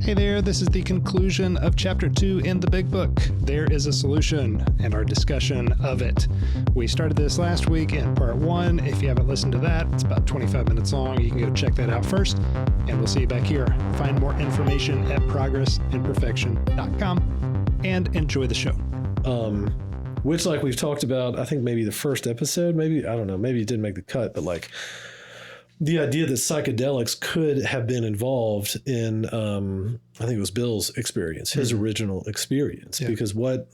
Hey there, this is the conclusion of Chapter 2 in the Big Book. There is a solution, and our discussion of it. We started this last week in Part 1. If you haven't listened to that, it's about 25 minutes long. You can go check that out first, and we'll see you back here. Find more information at progressimperfection.com, and enjoy the show. Which, like we've talked about, I think maybe the first episode, maybe, I don't know, maybe it didn't make the cut, but like the idea that psychedelics could have been involved in, I think it was Bill's experience, his original experience, because what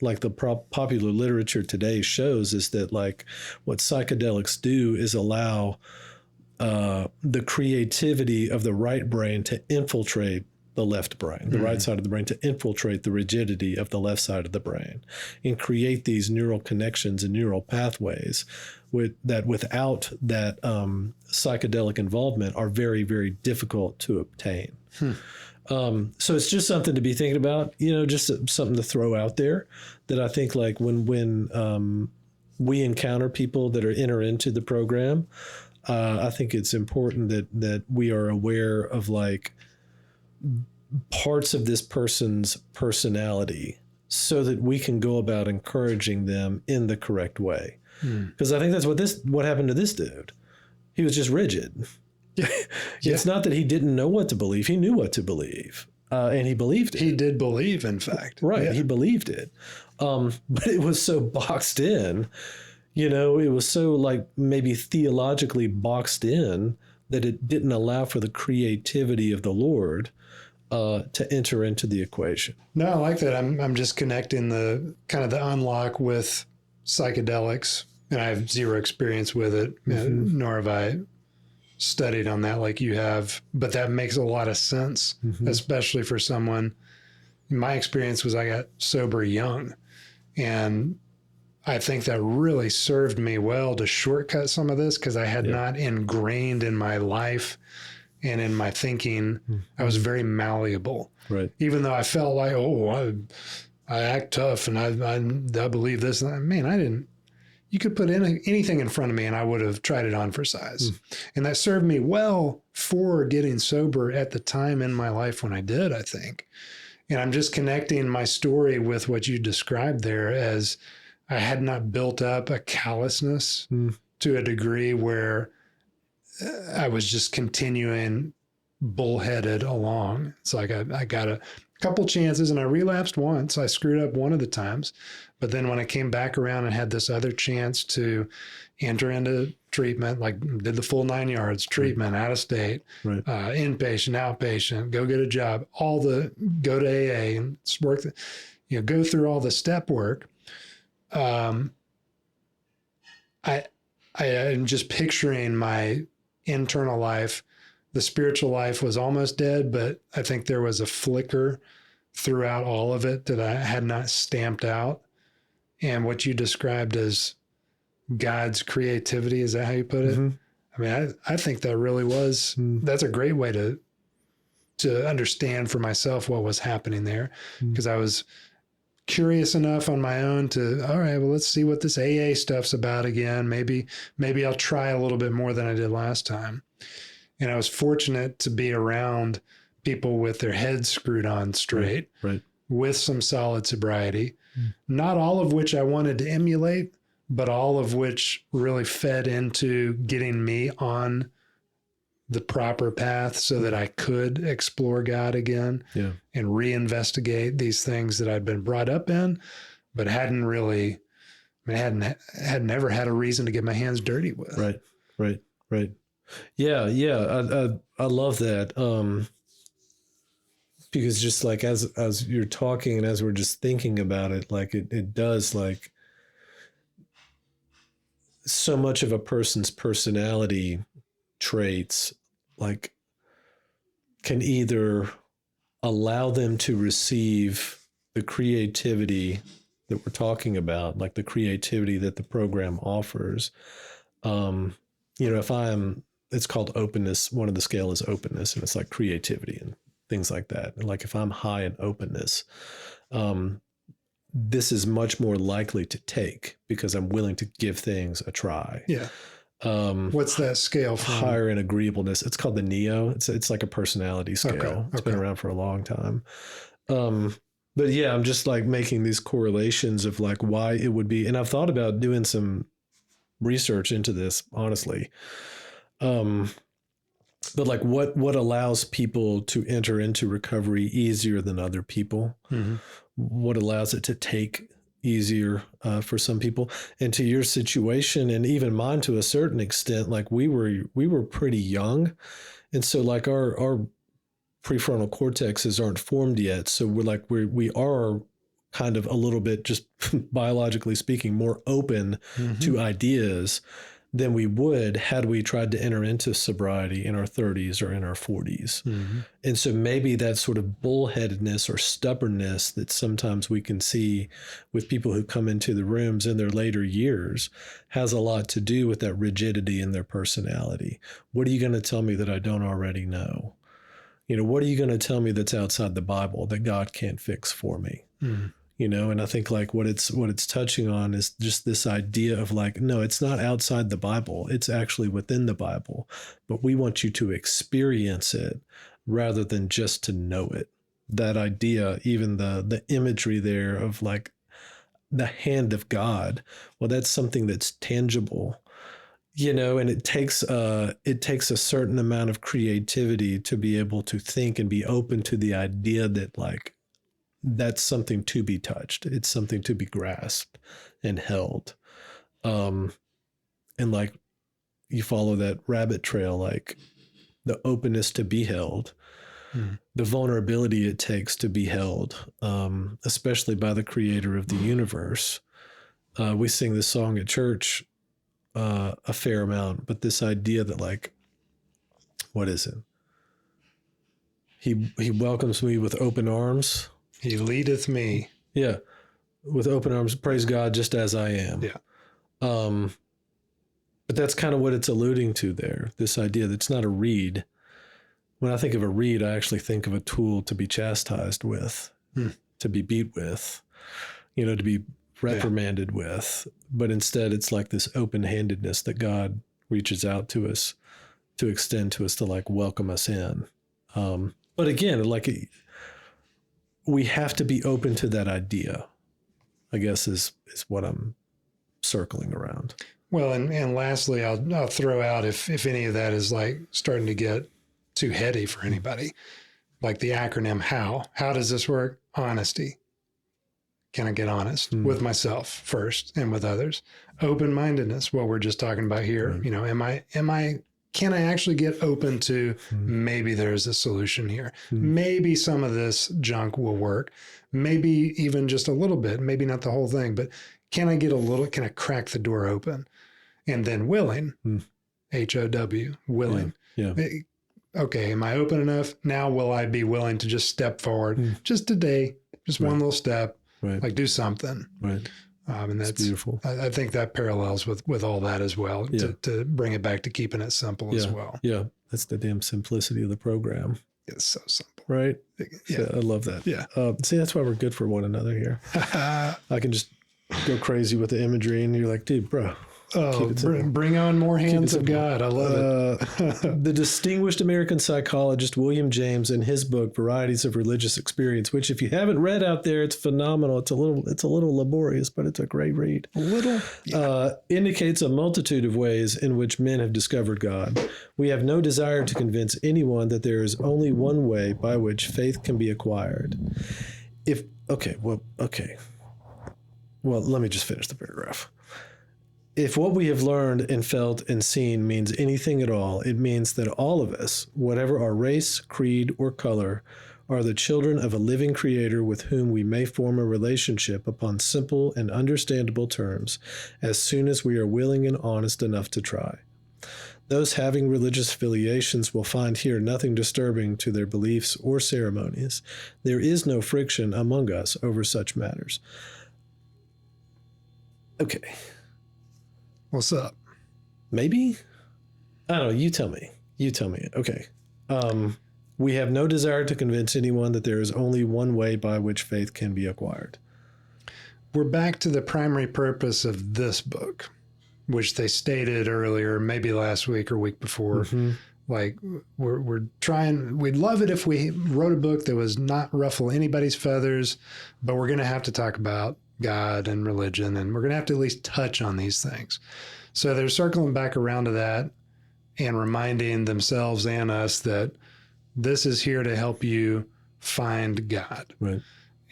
like the popular literature today shows is that like what psychedelics do is allow the creativity of the right brain to infiltrate the left brain, the right side of the brain, to infiltrate the rigidity of the left side of the brain and create these neural connections and neural pathways that without that psychedelic involvement are very, very difficult to obtain. So it's just something to be thinking about, just something to throw out there that I think like when we encounter people that enter into the program, I think it's important that we are aware of like parts of this person's personality so that we can go about encouraging them in the correct way. Because I think that's what happened to this dude. He was just rigid. It's not that he didn't know what to believe. He knew what to believe. And he believed it. He did believe, in fact. Right. Yeah. He believed it. But it was so boxed in, it was so like maybe theologically boxed in that it didn't allow for the creativity of the Lord to enter into the equation. No, I like that. I'm just connecting the kind of the unlock with psychedelics, and I have zero experience with it, nor have I studied on that like you have, but that makes a lot of sense, especially for someone. My experience was I got sober young, and I think that really served me well to shortcut some of this because I had not ingrained in my life and in my thinking. I was very malleable. Right. Even though I felt like, I act tough and I believe this. Man, I didn't. You could put anything in front of me and I would have tried it on for size. And that served me well for getting sober at the time in my life when I did, I think. And I'm just connecting my story with what you described there as I had not built up a callousness to a degree where I was just continuing bullheaded along. It's like I got a couple chances and I relapsed once. I screwed up one of the times. But then when I came back around and had this other chance to enter into treatment, like did the full 9 yards, treatment, out of state, inpatient, outpatient, go get a job, go to AA and work, go through all the step work. I am just picturing my internal life. The spiritual life was almost dead, but I think there was a flicker throughout all of it that I had not stamped out. And what you described as God's creativity, is that how you put it? I mean, I think that really was, that's a great way to understand for myself what was happening there, because I was curious enough on my own to, all right, well, let's see what this AA stuff's about again. Maybe I'll try a little bit more than I did last time. And I was fortunate to be around people with their heads screwed on straight, with some solid sobriety, not all of which I wanted to emulate, but all of which really fed into getting me on the proper path so that I could explore God again and reinvestigate these things that I'd been brought up in, but hadn't really, had never had a reason to get my hands dirty with. Right. Yeah. I love that. Because just like as you're talking and as we're just thinking about it, like it does, like so much of a person's personality traits like can either allow them to receive the creativity that we're talking about, like the creativity that the program offers. If it's called openness, one of the scale is openness, and it's like creativity and things like that. And like if I'm high in openness, this is much more likely to take because I'm willing to give things a try. What's that scale from? Higher in agreeableness. It's called the Neo. It's like a personality scale. Okay. It's been around for a long time. But yeah, I'm just like making these correlations of like why it would be, and I've thought about doing some research into this, honestly. But like what allows people to enter into recovery easier than other people? Mm-hmm. What allows it to take easier for some people? And to your situation, and even mine to a certain extent, like we were pretty young, and so like our prefrontal cortexes aren't formed yet, so we are kind of a little bit, just biologically speaking, more open to ideas than we would had we tried to enter into sobriety in our 30s or in our 40s. Mm-hmm. And so maybe that sort of bullheadedness or stubbornness that sometimes we can see with people who come into the rooms in their later years has a lot to do with that rigidity in their personality. What are you going to tell me that I don't already know? What are you going to tell me that's outside the Bible that God can't fix for me? Mm-hmm. And I think like what it's touching on is just this idea of like, no, it's not outside the Bible. It's actually within the Bible, but we want you to experience it rather than just to know it. That idea, even the imagery there of like the hand of God, well, that's something that's tangible, and it takes a certain amount of creativity to be able to think and be open to the idea that like, that's something to be touched. It's something to be grasped and held. And like you follow that rabbit trail, like the openness to be held, the vulnerability it takes to be held, especially by the creator of the universe. We sing this song at church a fair amount, but this idea that like, what is it? He welcomes me with open arms. He leadeth me. Yeah. With open arms, praise God, just as I am. Yeah. But that's kind of what it's alluding to there. This idea that it's not a reed. When I think of a reed, I actually think of a tool to be chastised with, to be beat with, to be reprimanded with. But instead, it's like this open-handedness that God reaches out to us, to extend to us, to like welcome us in. But again, like we have to be open to that idea, I guess is what I'm circling around. Well, and lastly, I'll throw out if any of that is like starting to get too heady for anybody, like the acronym HOW. How does this work? Honesty. Can I get honest with myself first and with others? Open-mindedness, what we're just talking about here. Can I actually get open to maybe there's a solution here? Maybe some of this junk will work. Maybe even just a little bit, maybe not the whole thing, but can I crack the door open? And then willing, H-O-W, willing. Yeah. Okay, am I open enough? Now will I be willing to just step forward just today, just one little step, like do something. Right. And that's beautiful. I think that parallels with all that as well, to bring it back to keeping it simple as well. Yeah, that's the damn simplicity of the program. It's so simple. Right? Yeah. So I love that. Yeah. See, that's why we're good for one another here. I can just go crazy with the imagery and you're like, dude, bro. Oh, bring on more hands of God. I love it. The distinguished American psychologist William James, in his book Varieties of Religious Experience, which if you haven't read out there, it's phenomenal. It's a little laborious, but it's a great read. Indicates a multitude of ways in which men have discovered God. We have no desire to convince anyone that there is only one way by which faith can be acquired. Well, let me just finish the paragraph. If what we have learned and felt and seen means anything at all, it means that all of us, whatever our race, creed, or color, are the children of a living creator with whom we may form a relationship upon simple and understandable terms as soon as we are willing and honest enough to try. Those having religious affiliations will find here nothing disturbing to their beliefs or ceremonies. There is no friction among us over such matters. Okay. What's up? Maybe? I don't know. You tell me. Okay. We have no desire to convince anyone that there is only one way by which faith can be acquired. We're back to the primary purpose of this book, which they stated earlier, maybe last week or week before, like we're trying, we'd love it if we wrote a book that was not ruffle anybody's feathers, but we're going to have to talk about God and religion, and we're going to have to at least touch on these things. So they're circling back around to that and reminding themselves and us that this is here to help you find God. Right.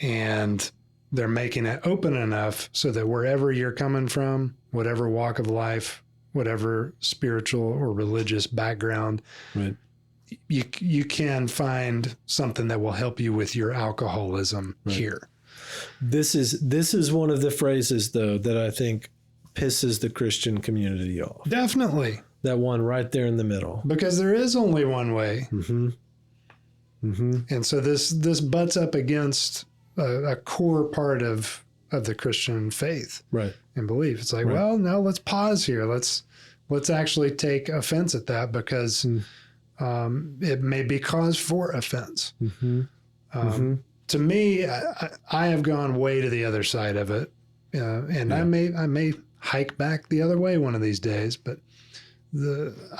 And they're making it open enough so that wherever you're coming from, whatever walk of life, whatever spiritual or religious background, right, you can find something that will help you with your alcoholism here. This is one of the phrases, though, that I think pisses the Christian community off. Definitely. That one right there in the middle. Because there is only one way. And so this butts up against a core part of the Christian faith, right, and belief. It's like, well, now let's pause here. Let's actually take offense at that, because it may be cause for offense. To me, I have gone way to the other side of it, and I may hike back the other way one of these days, but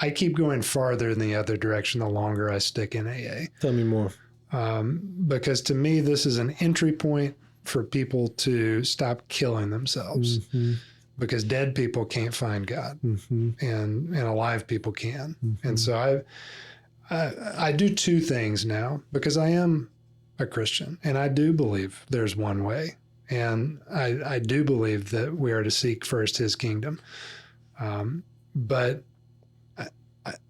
I keep going farther in the other direction the longer I stick in AA. Tell me more. Because to me, this is an entry point for people to stop killing themselves, because dead people can't find God, and alive people can. And so I do two things now, because I am a Christian, and I do believe there's one way, and I do believe that we are to seek first His kingdom. But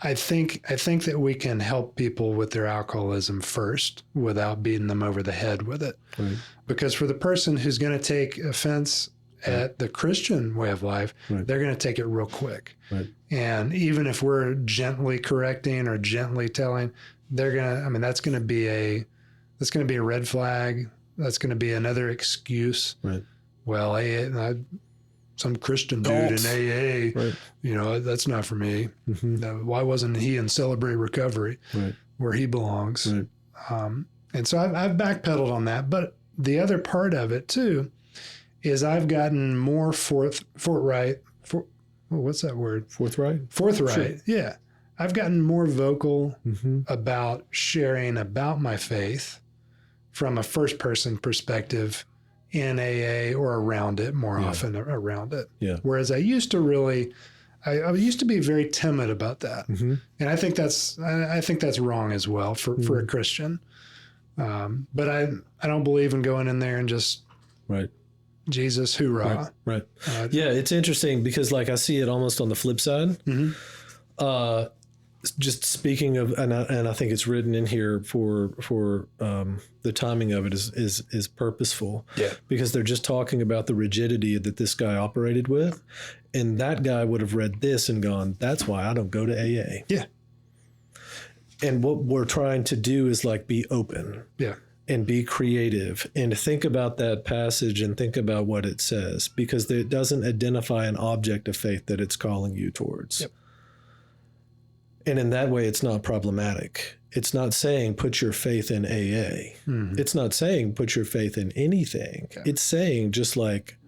I think that we can help people with their alcoholism first without beating them over the head with it. Right. Because for the person who's going to take offense at the Christian way of life, they're going to take it real quick. Right. And even if we're gently correcting or gently telling, they're going to, I mean, that's going to be a red flag. That's going to be another excuse. Right. Well, some Christian dude in AA, that's not for me. Why wasn't he in Celebrate Recovery, where he belongs? Right. And so I've backpedaled on that. But the other part of it too is I've gotten more forthright. What's that word? Forthright? Forthright. Sure. Yeah. I've gotten more vocal about sharing about my faith from a first person perspective in AA or around it, more often around it. Yeah. Whereas I used to I used to be very timid about that. And I think that's wrong as well for a Christian. But I don't believe in going in there and just Jesus, hoorah. Right. Yeah, it's interesting because like I see it almost on the flip side. Just speaking of, and I think it's written in here for the timing of it is purposeful. Yeah. Because they're just talking about the rigidity that this guy operated with, and that guy would have read this and gone, "That's why I don't go to AA." Yeah. And what we're trying to do is like be open. Yeah. And be creative and think about that passage and think about what it says, because it doesn't identify an object of faith that it's calling you towards. Yep. And in that way, it's not problematic. It's not saying put your faith in AA. It's not saying put your faith in anything. Okay. It's saying just like,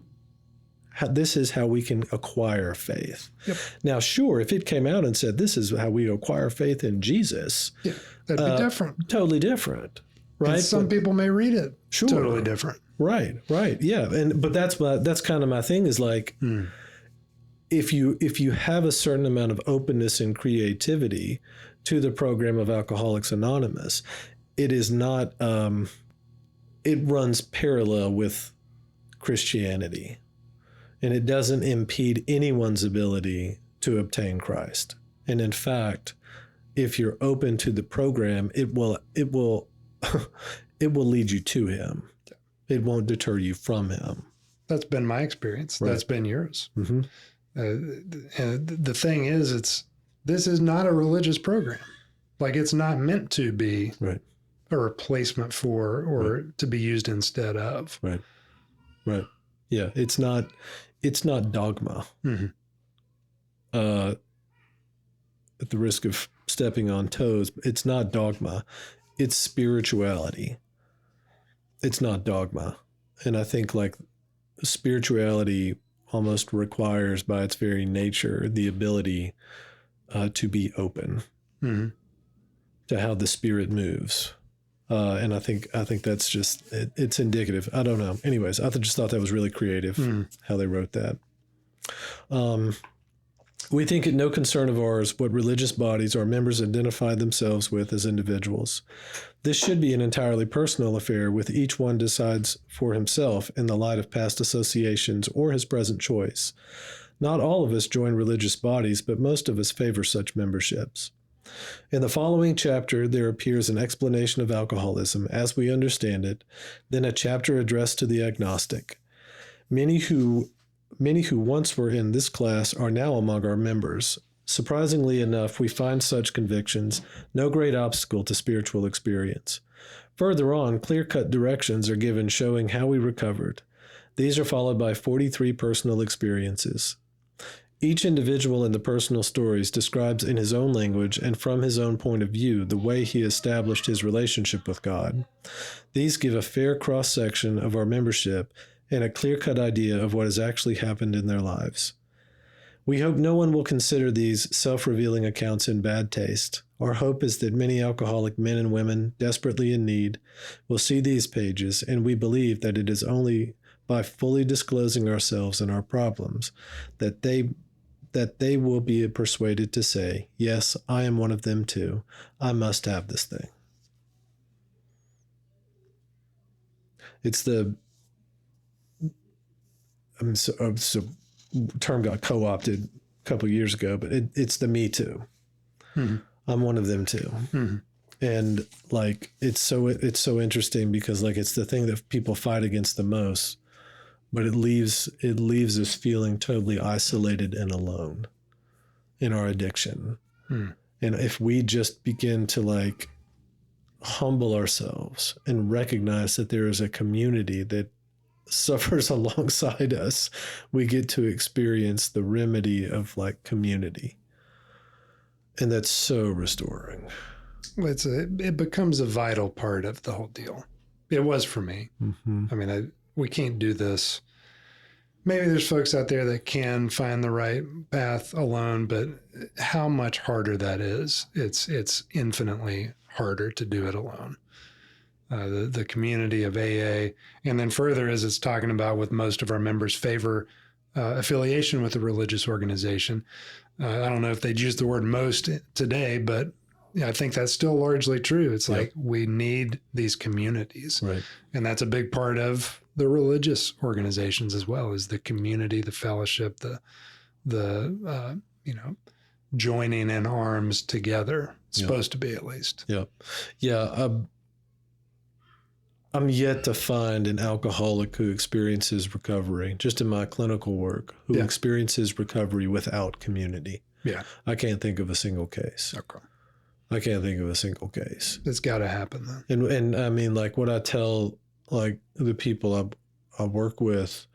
this is how we can acquire faith. Yep. Now, sure, if it came out and said, this is how we acquire faith in Jesus. Yeah, that'd be different. Totally different. Right. And some people may read it totally different. Right. Yeah. But that's kind of my thing is like, if you have a certain amount of openness and creativity to the program of Alcoholics Anonymous, it is not, it runs parallel with Christianity, and it doesn't impede anyone's ability to obtain Christ. And in fact, if you're open to the program, it will lead you to Him. It won't deter you from Him. That's been my experience. Right. That's been yours. And the thing is, this is not a religious program. Like, it's not meant to be a replacement for or to be used instead of. Right. Yeah, it's not dogma. At the risk of stepping on toes, it's not dogma. It's spirituality. It's not dogma. And I think like spirituality almost requires by its very nature the ability to be open to how the spirit moves. And I think that's just, it's indicative. I don't know. Anyways, I just thought that was really creative how they wrote that. We think it no concern of ours what religious bodies our members identify themselves with as individuals. This should be an entirely personal affair, with each one decides for himself in the light of past associations or his present choice. Not all of us join religious bodies, but most of us favor such memberships. In the following chapter, there appears an explanation of alcoholism as we understand it, then a chapter addressed to the agnostic. Many who once were in this class are now among our members. Surprisingly enough, we find such convictions no great obstacle to spiritual experience. Further on, clear-cut directions are given showing how we recovered. These are followed by 43 personal experiences. Each individual in the personal stories describes in his own language and from his own point of view the way he established his relationship with God. These give a fair cross-section of our membership and a clear-cut idea of what has actually happened in their lives. We hope no one will consider these self-revealing accounts in bad taste. Our hope is that many alcoholic men and women desperately in need will see these pages, and we believe that it is only by fully disclosing ourselves and our problems that they will be persuaded to say, yes, I am one of them too. I must have this thing. It's the term got co-opted a couple of years ago, but it's the me too. I'm one of them too. And like, it's so interesting because like, it's the thing that people fight against the most, but it leaves us feeling totally isolated and alone in our addiction. And if we just begin to like humble ourselves and recognize that there is a community that suffers alongside us, we get to experience the remedy of like community. And that's so restoring. It becomes a vital part of the whole deal. It was for me. I mean, we can't do this. Maybe there's folks out there that can find the right path alone, but how much harder that is. It's infinitely harder to do it alone. The community of AA, and then further, as it's talking about, with most of our members favor affiliation with a religious organization. I don't know if they'd use the word most today, but I think that's still largely true. It's like we need these communities, right? And that's a big part of the religious organizations as well, is the community, the fellowship, the joining in arms together. It's supposed to be, at least. I'm yet to find an alcoholic who experiences recovery, just in my clinical work, who experiences recovery without community. I can't think of a single case. I can't think of a single case. It's got to happen then. And I mean, like what I tell like the people I work with,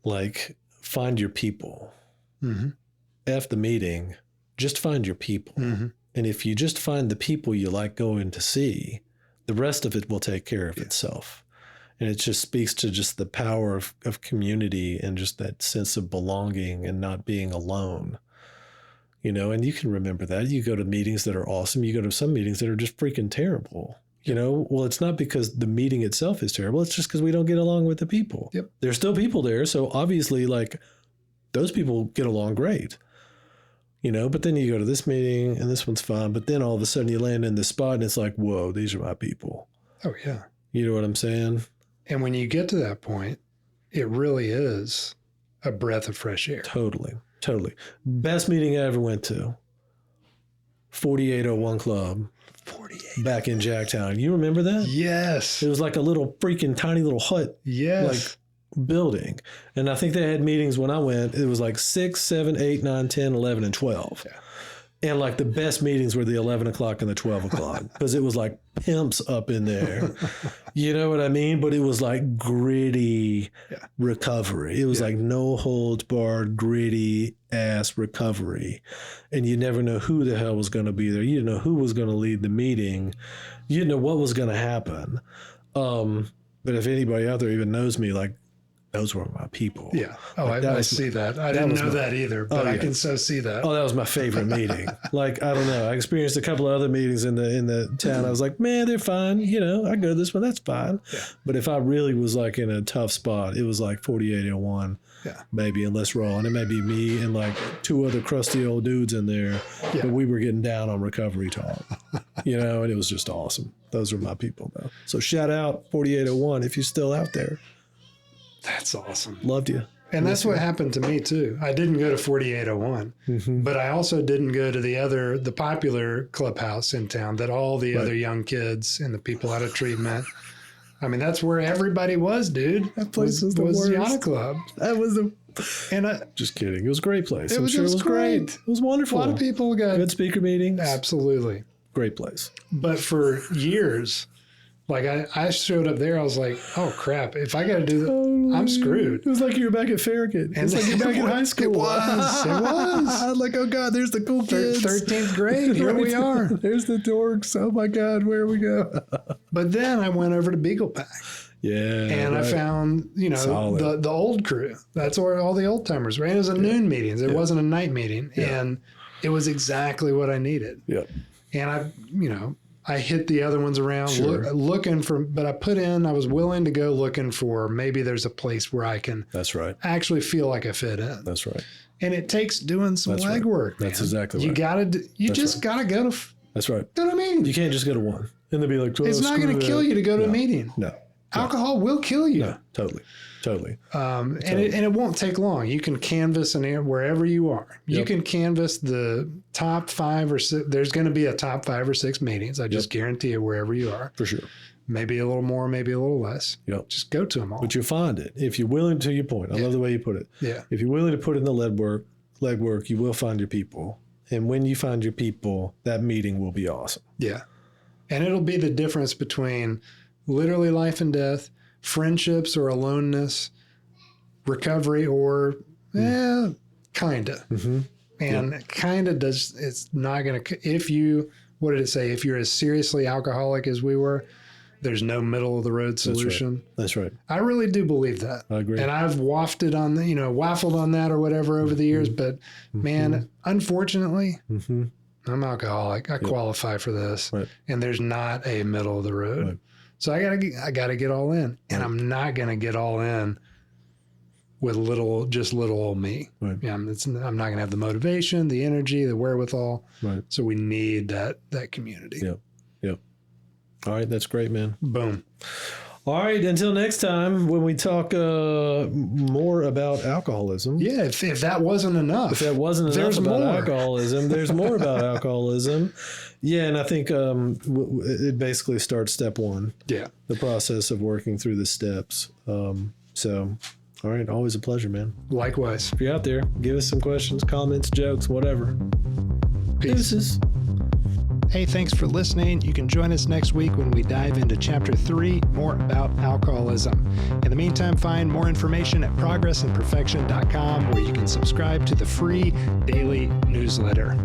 like, find your people. F the meeting, just find your people. And if you just find the people you like going to see, the rest of it will take care of itself. And it just speaks to just the power of community and just that sense of belonging and not being alone. You know, and you can remember that. You go to meetings that are awesome. You go to some meetings that are just freaking terrible. You know, well, it's not because the meeting itself is terrible. It's just because we don't get along with the people. There's still people there. So obviously, like, those people get along great. You know, but then you go to this meeting and this one's fine. But then all of a sudden you land in this spot and it's like, whoa, these are my people. Oh, yeah. You know what I'm saying? And when you get to that point, it really is a breath of fresh air. Totally. Best meeting I ever went to. 4801 Club. 48. Back in Jacktown. You remember that? Yes. It was like a little freaking tiny little hut. Yes. Like building. And I think they had meetings when I went. It was like 6, 7, 8, 9, 10, 11, and 12. And like the best meetings were the 11 o'clock and the 12 o'clock because it was like pimps up in there. You know what I mean? But it was like gritty recovery. It was like no holds barred, gritty ass recovery. And you never know who the hell was going to be there. You didn't know who was going to lead the meeting. You didn't know what was going to happen. But if anybody out there even knows me, like, those were my people. Yeah. Oh, Like, I see that. I didn't know that either, but I can so see that. Oh, that was my favorite meeting. Like, I don't know. I experienced a couple of other meetings in the town. I was like, man, they're fine. You know, I go to this one. That's fine. Yeah. But if I really was like in a tough spot, it was like 4801. Yeah. Maybe and less raw. And it may be me and like two other crusty old dudes in there. Yeah. But we were getting down on recovery talk, you know, and it was just awesome. Those are my people, though. So shout out 4801 if you're still out there. That's awesome. Loved you. And that's what happened to me too. I didn't go to 4801, but I also didn't go to the popular clubhouse in town that all the other young kids and the people out of treatment. I mean, that's where everybody was, dude. That place was the worst. Yacht Club. That was just kidding. It was a great place. It was great. It was wonderful. A lot of people got good speaker meetings. Absolutely. Great place. But for years, like I showed up there, I was like, oh crap, if I got to do that, I'm screwed. It was like you were back at Farragut. It's like you're back in high school. It was. I was like, oh God, there's the cool kids. 13th grade, here we are. There's the dorks. Oh my God, where we go? But then I went over to Beagle Pack. Yeah. And I found, the old crew. That's where all the old timers were. And it was a noon meetings. It wasn't a night meeting. Yeah. And it was exactly what I needed. Yeah. And I hit the other ones around looking for, but I was willing to go looking for, maybe there's a place where I can actually feel like I fit in. That's right. And it takes doing some legwork. That's exactly right. You just got to go to. That's right. You know what I mean? You can't just go to one and they'll be like, it's not going to kill you to go to a meeting. No. Alcohol will kill you. No, totally. And it won't take long. You can canvas wherever you are. You can canvas the top 5 or 6. There's going to be a top 5 or 6 meetings. I just guarantee it wherever you are. For sure. Maybe a little more, maybe a little less. Yep. Just go to them all. But you'll find it. If you're willing to your point. I love the way you put it. Yeah. If you're willing to put in the legwork, you will find your people. And when you find your people, that meeting will be awesome. Yeah. And it'll be the difference between literally life and death, friendships or aloneness, recovery or kinda. Mm-hmm. And kinda it's not going to, what did it say? If you're as seriously alcoholic as we were, there's no middle of the road solution. That's right. I really do believe that. I agree. And I've waffled on that or whatever over the years, but man, unfortunately, I'm alcoholic. I qualify for this, and there's not a middle of the road. Right. So I gotta get all in, and I'm not gonna get all in with little old me. Right. Yeah, I'm not gonna have the motivation, the energy, the wherewithal. Right. So we need that community. Yep. All right, that's great, man. Boom. All right, until next time when we talk more about alcoholism. Yeah, if that wasn't enough. If that wasn't enough about alcoholism, there's more about alcoholism. Yeah, and I think it basically starts step 1. Yeah. The process of working through the steps. So, all right, always a pleasure, man. Likewise. If you're out there, give us some questions, comments, jokes, whatever. Peace. Deuces. Hey, thanks for listening. You can join us next week when we dive into Chapter 3, more about alcoholism. In the meantime, find more information at progressandperfection.com, where you can subscribe to the free daily newsletter.